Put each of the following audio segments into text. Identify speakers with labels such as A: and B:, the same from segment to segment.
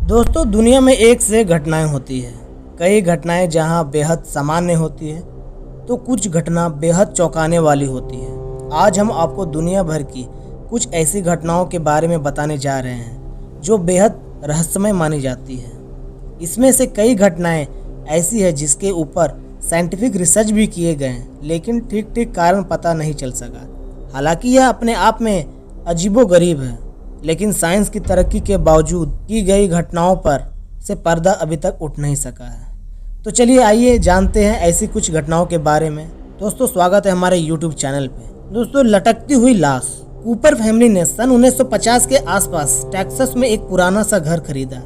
A: दोस्तों, दुनिया में एक से घटनाएं होती है। कई घटनाएं जहां बेहद सामान्य होती है तो कुछ घटना बेहद चौंकाने वाली होती है। आज हम आपको दुनिया भर की कुछ ऐसी घटनाओं के बारे में बताने जा रहे हैं जो बेहद रहस्यमय मानी जाती है। इसमें से कई घटनाएं ऐसी है जिसके ऊपर साइंटिफिक रिसर्च भी किए गए हैं, लेकिन ठीक कारण पता नहीं चल सका। हालांकि यह अपने आप में अजीबोगरीब है, लेकिन साइंस की तरक्की के बावजूद की गई घटनाओं पर से पर्दा अभी तक उठ नहीं सका है। तो चलिए आइए जानते हैं ऐसी कुछ घटनाओं के बारे में। दोस्तों, स्वागत है हमारे YouTube चैनल पे। दोस्तों, लटकती हुई लाश। कूपर फैमिली ने सन 1950 के आसपास टेक्सास में एक पुराना सा घर खरीदा।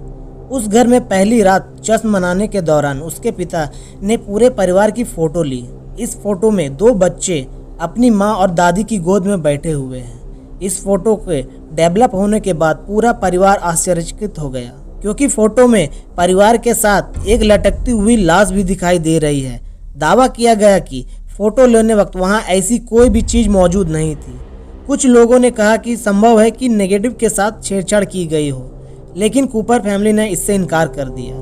A: उस घर में पहली रात जश्न मनाने के दौरान उसके पिता ने पूरे परिवार की फोटो ली। इस फोटो में दो बच्चे अपनी माँ और दादी की गोद में बैठे हुए हैं। इस फोटो के डेवलप होने के बाद पूरा परिवार आश्चर्यचकित हो गया, क्योंकि फोटो में परिवार के साथ एक लटकती हुई लाश भी दिखाई दे रही है। दावा किया गया कि फोटो लेने वक्त वहां ऐसी कोई भी चीज मौजूद नहीं थी। कुछ लोगों ने कहा कि संभव है कि नेगेटिव के साथ छेड़छाड़ की गई हो, लेकिन कूपर फैमिली ने इससे इनकार कर दिया।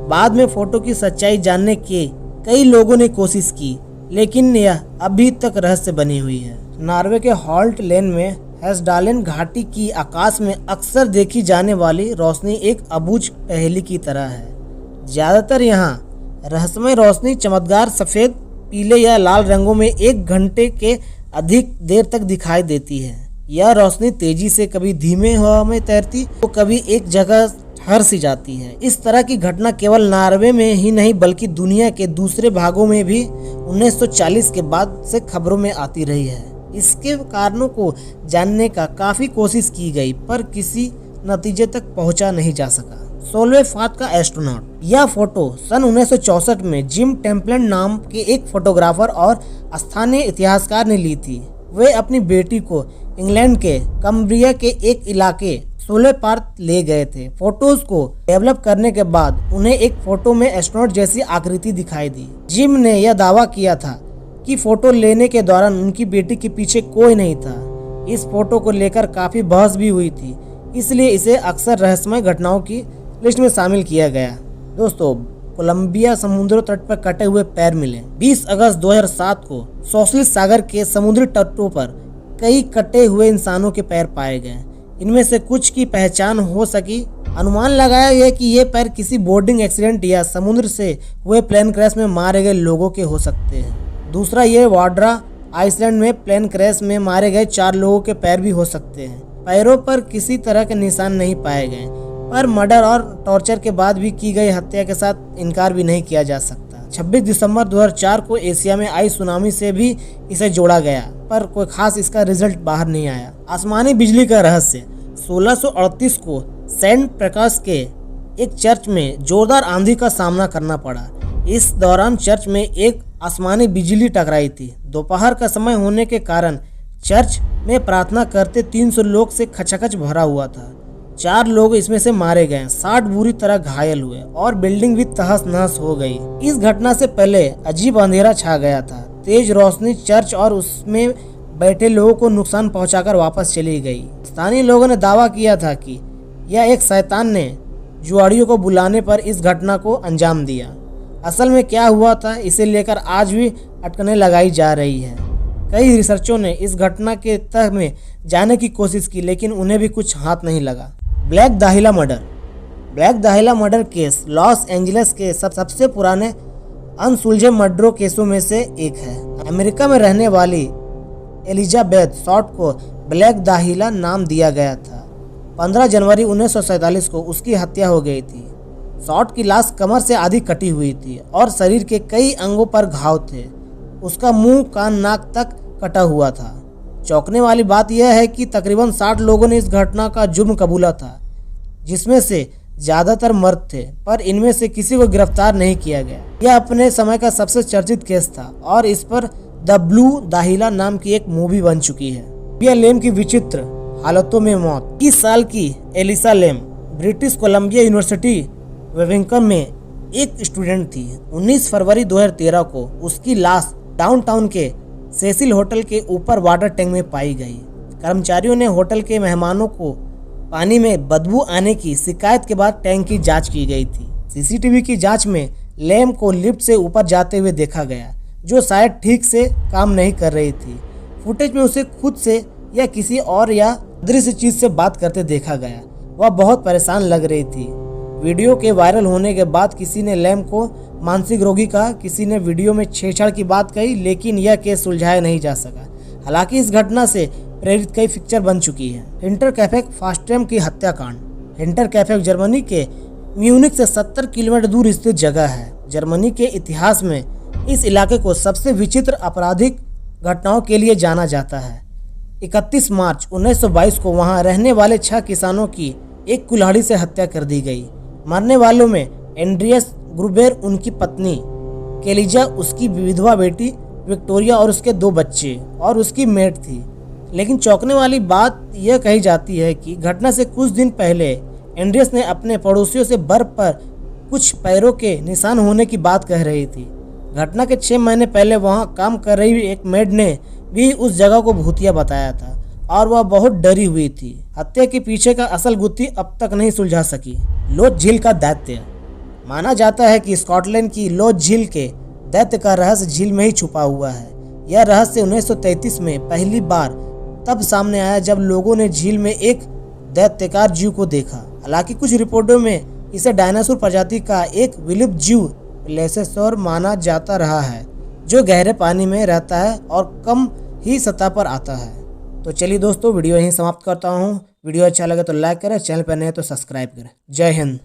A: बाद में फोटो की सच्चाई जानने के कई लोगों ने कोशिश की, लेकिन यह अभी तक रहस्य बनी हुई है। नॉर्वे के हॉल्ट लेन में हेसडालेन घाटी की आकाश में अक्सर देखी जाने वाली रोशनी एक अबूझ पहेली की तरह है। ज्यादातर यहाँ रहस्यमय रोशनी चमकदार सफेद, पीले या लाल रंगों में 1 घंटे के अधिक देर तक दिखाई देती है। यह रोशनी तेजी से कभी धीमे हवा में तैरती तो कभी एक जगह ठहर सी जाती है। इस तरह की घटना केवल नॉर्वे में ही नहीं बल्कि दुनिया के दूसरे भागों में भी 1940 के बाद से खबरों में आती रही है। इसके कारणों को जानने का काफी कोशिश की गई, पर किसी नतीजे तक पहुंचा नहीं जा सका। 16वें फात का एस्ट्रोनॉट। यह फोटो सन 1964 में जिम टेम्पलन नाम के एक फोटोग्राफर और स्थानीय इतिहासकार ने ली थी। वे अपनी बेटी को इंग्लैंड के कम्ब्रिया के एक इलाके 16 पार्थ ले गए थे। फोटोज को डेवलप करने के बाद उन्हें एक फोटो में एस्ट्रोनॉट जैसी आकृति दिखाई दी। जिम ने यह दावा किया था कि फोटो लेने के दौरान उनकी बेटी के पीछे कोई नहीं था। इस फोटो को लेकर काफी बहस भी हुई थी, इसलिए इसे अक्सर रहस्यमय घटनाओं की लिस्ट में शामिल किया गया। दोस्तों, कोलंबिया समुद्र तट पर कटे हुए पैर मिले। 20 अगस्त 2007 को सोशलिस्ट सागर के समुद्री तटों पर कई कटे हुए इंसानों के पैर पाए गए। इनमें से कुछ की पहचान हो सकी। अनुमान लगाया गया कि ये पैर किसी बोर्डिंग एक्सीडेंट या समुद्र से हुए प्लेन क्रैश में मारे गए लोगों के हो सकते हैं। दूसरा, ये वाड्रा आइसलैंड में प्लेन क्रैश में मारे गए 4 लोगों के पैर भी हो सकते हैं। पैरों पर किसी तरह के निशान नहीं पाए गए, पर मर्डर और टॉर्चर के बाद भी की गई हत्या के साथ इनकार भी नहीं किया जा सकता। 26 दिसंबर 2004 को एशिया में आई सुनामी से भी इसे जोड़ा गया, पर कोई खास इसका रिजल्ट बाहर नहीं आया। आसमानी बिजली का रहस्य। 1638 को सेंट प्रकाश के एक चर्च में जोरदार आंधी का सामना करना पड़ा। इस दौरान चर्च में एक आसमानी बिजली टकराई थी। दोपहर का समय होने के कारण चर्च में प्रार्थना करते 300 लोग से खचाखच भरा हुआ था। 4 लोग इसमें से मारे गए, 60 बुरी तरह घायल हुए और बिल्डिंग भी तहस नहस हो गई। इस घटना से पहले अजीब अंधेरा छा गया था। तेज रोशनी चर्च और उसमें बैठे लोगों को नुकसान पहुंचाकर वापस चली गई। स्थानीय लोगों ने दावा किया था कि यह एक शैतान ने जुआड़ियों को बुलाने पर इस घटना को अंजाम दिया। असल में क्या हुआ था, इसे लेकर आज भी अटकलें लगाई जा रही है। कई रिसर्चरों ने इस घटना के तह में जाने की कोशिश की, लेकिन उन्हें भी कुछ हाथ नहीं लगा। Black dahlia murder. Black dahlia murder case Los Angeles के सबसे पुराने अनसुलझे मर्डरों केसों में से एक है। अमेरिका में रहने वाली एलिजाबेथ शॉर्ट को ब्लैक दाहिला नाम दिया गया था। 15 जनवरी 1947 को उसकी हत्या हो गई थी। शॉर्ट की लाश कमर से आधी कटी हुई थी और शरीर के कई अंगों पर घाव थे। उसका मुंह, कान, नाक तक कटा हुआ था। चौंकने वाली बात यह है कि तकरीबन 60 लोगों ने इस घटना का जुर्म कबूला था, जिसमें से ज्यादातर मर्द थे, पर इनमें से किसी को गिरफ्तार नहीं किया गया। यह अपने समय का सबसे चर्चित केस था और इस पर द ब्लू दाहिला नाम की एक मूवी बन चुकी है। यह लेम की विचित्र हालतों में मौत। 20 साल की एलिसा लेम ब्रिटिश कोलंबिया यूनिवर्सिटी वेविंगटन में एक स्टूडेंट थी। 19 फरवरी 2013 को उसकी लाश डाउनटाउन के सेसिल होटल के ऊपर वाटर टैंक में पाई गई। कर्मचारियों ने होटल के मेहमानों को पानी में बदबू आने की शिकायत के बाद टैंक की जांच की गई थी। सीसीटीवी की जांच में लैम को लिफ्ट से ऊपर जाते हुए देखा गया, जो शायद ठीक से काम नहीं कर रही थी। फुटेज में उसे खुद से या किसी और या अदृश्य चीज से बात करते देखा गया। वह बहुत परेशान लग रही थी। वीडियो के वायरल होने के बाद किसी ने लैम को मानसिक रोगी कहा, किसी ने वीडियो में छेड़छाड़ की बात कही, लेकिन यह केस सुलझाया नहीं जा सका। हालांकि इस घटना से प्रेरित कई पिक्चर बन चुकी है। हिंटरकैफे फास्ट्रेम की हत्याकांड। हिंटरकैफे जर्मनी के म्यूनिख से 70 किलोमीटर दूर स्थित जगह है। जर्मनी के इतिहास में इस इलाके को सबसे विचित्र आपराधिक घटनाओं के लिए जाना जाता है। 31 मार्च 1922 को वहां रहने वाले 6 किसानों की एक कुल्हाड़ी से हत्या कर दी गई। मरने वालों में एंड्रियस ग्रुबेर, उनकी पत्नी केलिजा, उसकी विधवा बेटी विक्टोरिया और उसके 2 बच्चे और उसकी मेड थी। लेकिन चौंकने वाली बात यह कही जाती है कि घटना से कुछ दिन पहले एंड्रियस ने अपने पड़ोसियों से बर्फ पर कुछ पैरों के निशान होने की बात कह रही थी। घटना के 6 महीने पहले वहां काम कर रही एक मेड ने भी उस जगह को भूतिया बताया था और वह बहुत डरी हुई थी। हत्या के पीछे का असल गुत्थी अब तक नहीं सुलझा सकी। लोथ झील का दैत्य। माना जाता है कि स्कॉटलैंड की लोथ झील के दैत्य का रहस्य झील में ही छुपा हुआ है। यह रहस्य 1933 में पहली बार तब सामने आया जब लोगों ने झील में एक दैत्यकार जीव को देखा। हालांकि कुछ रिपोर्टों में इसे डायनासोर प्रजाति का एक विलुप्त जीव प्लेसियोसॉर माना जाता रहा है, जो गहरे पानी में रहता है और कम ही सतह पर आता है। तो चलिए दोस्तों, वीडियो यहीं समाप्त करता हूँ। वीडियो अच्छा लगे तो लाइक करें, चैनल पर नए तो सब्सक्राइब करें। जय हिंद।